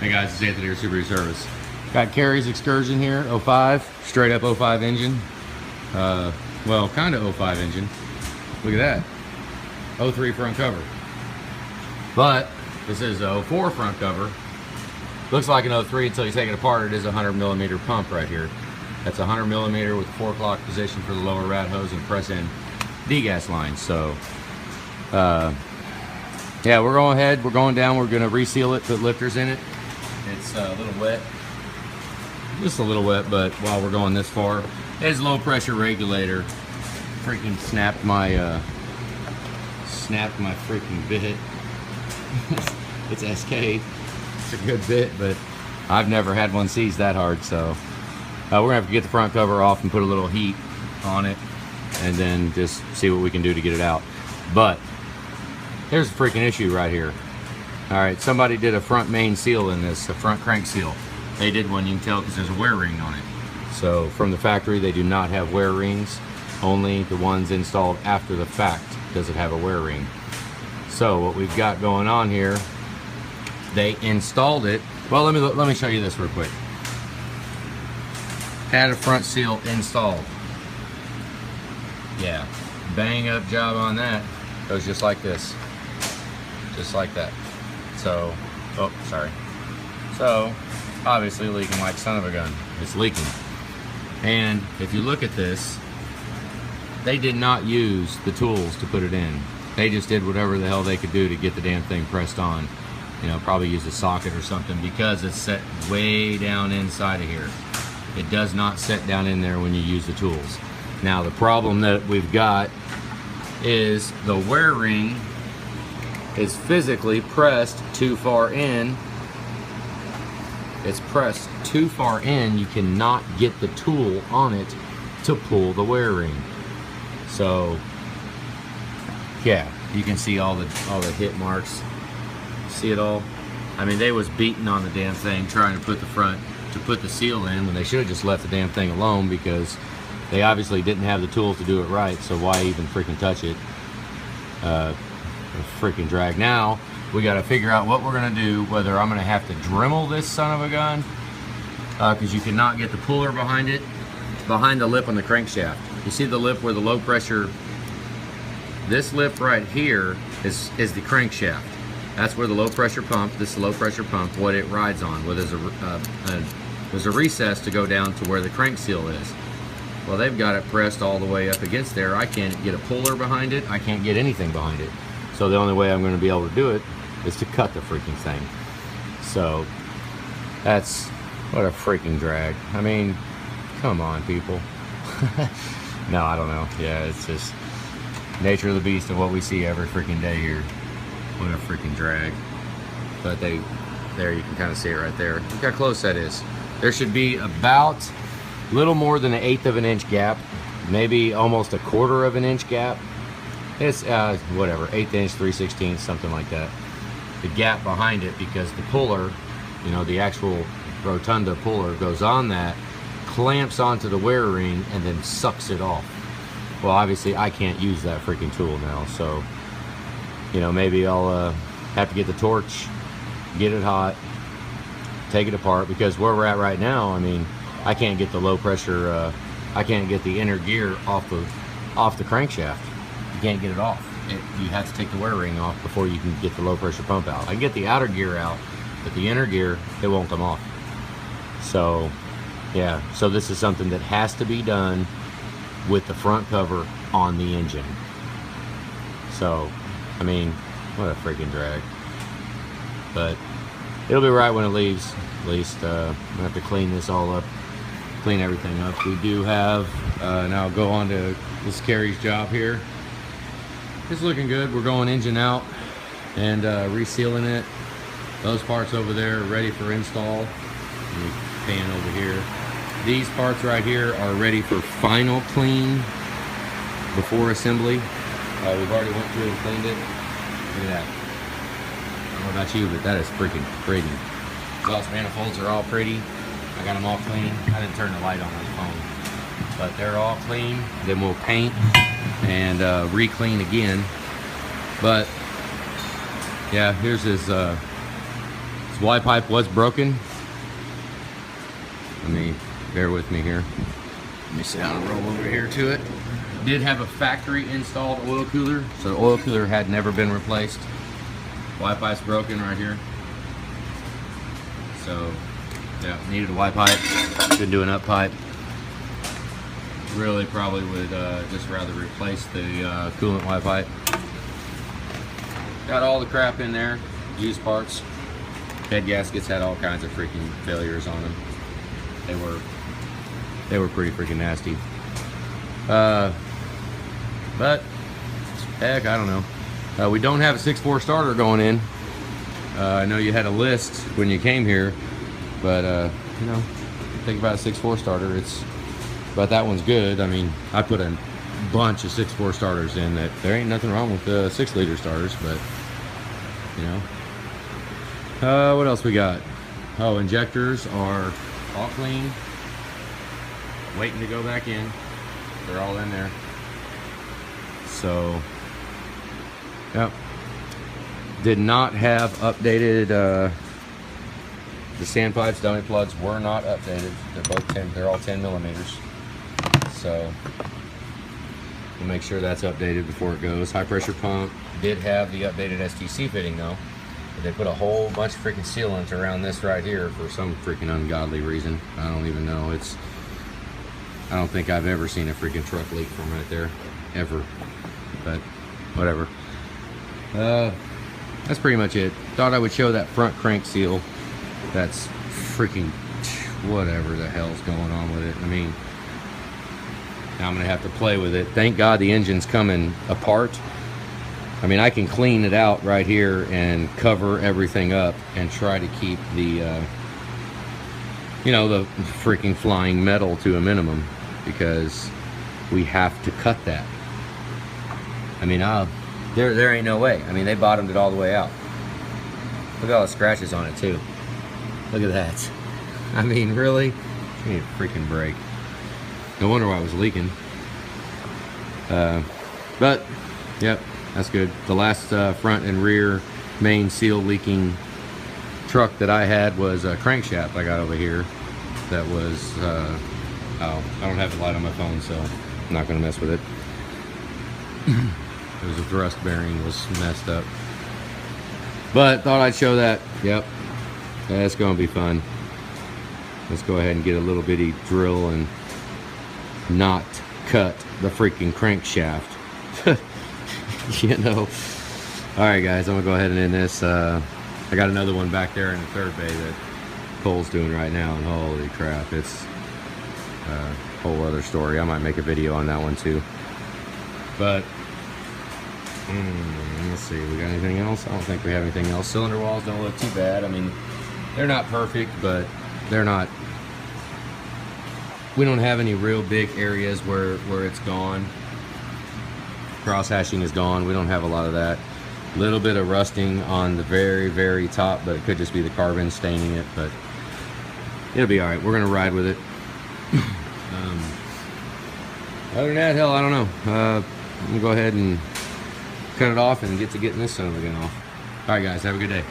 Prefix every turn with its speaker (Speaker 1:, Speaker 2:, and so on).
Speaker 1: Hey guys, it's Anthony here, Subaru Service. Got Kerry's Excursion here, 05, straight up 05 engine. Well, kind of 05 engine. Look at that, 03 front cover. But this is a 04 front cover. Looks like an 03 until you take it apart. It is a 100mm pump right here. That's 100mm with 4 o'clock position for the lower rat hose and press in degas lines. So, yeah, we're going ahead, we're going down, we're gonna reseal it, put lifters in it. It's a little wet, just a little wet, but while we're going this far, it's low pressure regulator. Freaking snapped my freaking bit. It's SK, it's a good bit, but I've never had one seize that hard, so we're gonna have to get the front cover off and put a little heat on it, and then just see what we can do to get it out. But here's a freaking issue right here. All right, somebody did a front main seal in this, a front crank seal. They did one, you can tell because there's a wear ring on it. So from the factory, they do not have wear rings. Only the ones installed after the fact does it have a wear ring. So what we've got going on here, they installed it. Well, let me show you this real quick. Had a front seal installed. Yeah, bang up job on that. Goes just like this, just like that. So, oh, sorry. So, obviously leaking like son of a gun. It's leaking. And if you look at this, they did not use the tools to put it in. They just did whatever the hell they could do to get the damn thing pressed on. You know, probably use a socket or something because it's set way down inside of here. It does not set down in there when you use the tools. Now, the problem that we've got is the wear ring is physically pressed too far in. It's pressed too far in. You cannot get the tool on it to pull the wear ring. So yeah, you can see all the hit marks. See it all? I mean, they was beating on the damn thing trying to put the seal in when they should have just left the damn thing alone, because they obviously didn't have the tools to do it right. So why even freaking touch it? Freaking drag. Now we got to figure out what we're gonna do, whether I'm gonna have to Dremel this son of a gun, because you cannot get the puller behind it, behind the lip on the crankshaft. You see the lip where the low pressure, this lip right here is the crankshaft. That's where the low pressure pump, this low pressure pump, what it rides on. Well, there's a recess to go down to where the crank seal is. Well, they've got it pressed all the way up against there. I can't get a puller behind it. I can't get anything behind it. So the only way I'm going to be able to do it is to cut the freaking thing. So that's, what a freaking drag. I mean, come on, people. No, I don't know. Yeah, it's just nature of the beast of what we see every freaking day here. What a freaking drag. But there you can kind of see it right there. Look how close that is. There should be about little more than 1/8 of an inch gap, maybe almost 1/4 of an inch gap. It's whatever, 1/8 inch, 3/16, something like that. The gap behind it, because the puller, you know, the actual rotunda puller goes on that, clamps onto the wear ring, and then sucks it off. Well, obviously I can't use that freaking tool now, so you know, maybe I'll have to get the torch, get it hot, take it apart, because where we're at right now, I mean, I can't get the low pressure, I can't get the inner gear off the crankshaft. You can't get it off. You have to take the wear ring off before you can get the low pressure pump out. I can get the outer gear out, but the inner gear, it won't come off. So yeah, so this is something that has to be done with the front cover on the engine. So I mean, what a freaking drag. But it'll be right when it leaves. At least I'm gonna have to clean this all up, clean everything up. We do have, now I'll go on to this Kerry's job here. It's looking good. We're going engine out and resealing it. Those parts over there are ready for install. Let me pan over here. These parts right here are ready for final clean before assembly. We've already went through and cleaned it. Look at that. I don't know about you, but that is freaking pretty. Exhaust manifolds are all pretty. I got them all clean. I didn't turn the light on the phone, but they're all clean. Then we'll paint and re-clean again. But yeah, here's his This Y pipe was broken. Bear with me here. Let me sit down and roll over here to it. Did have a factory installed oil cooler, so the oil cooler had never been replaced. Y pipe's broken right here. So, yeah, needed a Y pipe. Couldn't do an up pipe. Really probably would just rather replace the coolant Y pipe. Got all the crap in there, used parts. Head gaskets had all kinds of freaking failures on them. They were pretty freaking nasty. But heck, I don't know. We don't have a 6.4 starter going in. I know you had a list when you came here, but you know, think about a 6.4 starter. But that one's good. I mean, I put a bunch of 6.4 starters in. That there ain't nothing wrong with the 6-liter starters, but you know. What else we got? Oh, injectors are all clean, waiting to go back in. They're all in there. So, yep. Did not have updated the sandpipes. Dummy plugs were not updated. They're both 10. They're all 10 millimeters. So we'll make sure that's updated before it goes. High pressure pump did have the updated STC fitting though. But they put a whole bunch of freaking sealant around this right here for some freaking ungodly reason. I don't even know. I don't think I've ever seen a freaking truck leak from right there, ever. But whatever. That's pretty much it. Thought I would show that front crank seal. That's freaking whatever the hell's going on with it. I mean, now I'm gonna have to play with it. Thank God the engine's coming apart. I mean, I can clean it out right here and cover everything up and try to keep the you know, the freaking flying metal to a minimum, because we have to cut that. I mean, there ain't no way. I mean, they bottomed it all the way out. Look at all the scratches on it too. Look at that. I mean, really? I need a freaking break. No wonder why it was leaking. But, yep, that's good. The last front and rear main seal leaking truck that I had was a crankshaft I got over here. That was, oh, I don't have the light on my phone, so I'm not gonna mess with it. It was a thrust bearing was messed up. But thought I'd show that. Yep, that's gonna be fun. Let's go ahead and get a little bitty drill and not cut the freaking crankshaft. You know. Alright guys, I'm gonna go ahead and end this. I got another one back there in the third bay that Cole's doing right now, and holy crap, it's a whole other story. I might make a video on that one too. But let's see, we got anything else? I don't think we have anything else. Cylinder walls don't look too bad. I mean, they're not perfect, but they're not, we don't have any real big areas where it's gone. Cross hashing is gone. We don't have a lot of that. Little bit of rusting on the very, very top, but it could just be the carbon staining it, but it'll be all right. We're gonna ride with it. Other than that, hell, I don't know. I'm gonna go ahead and cut it off and get to getting this son of a gun off. All right, guys, have a good day.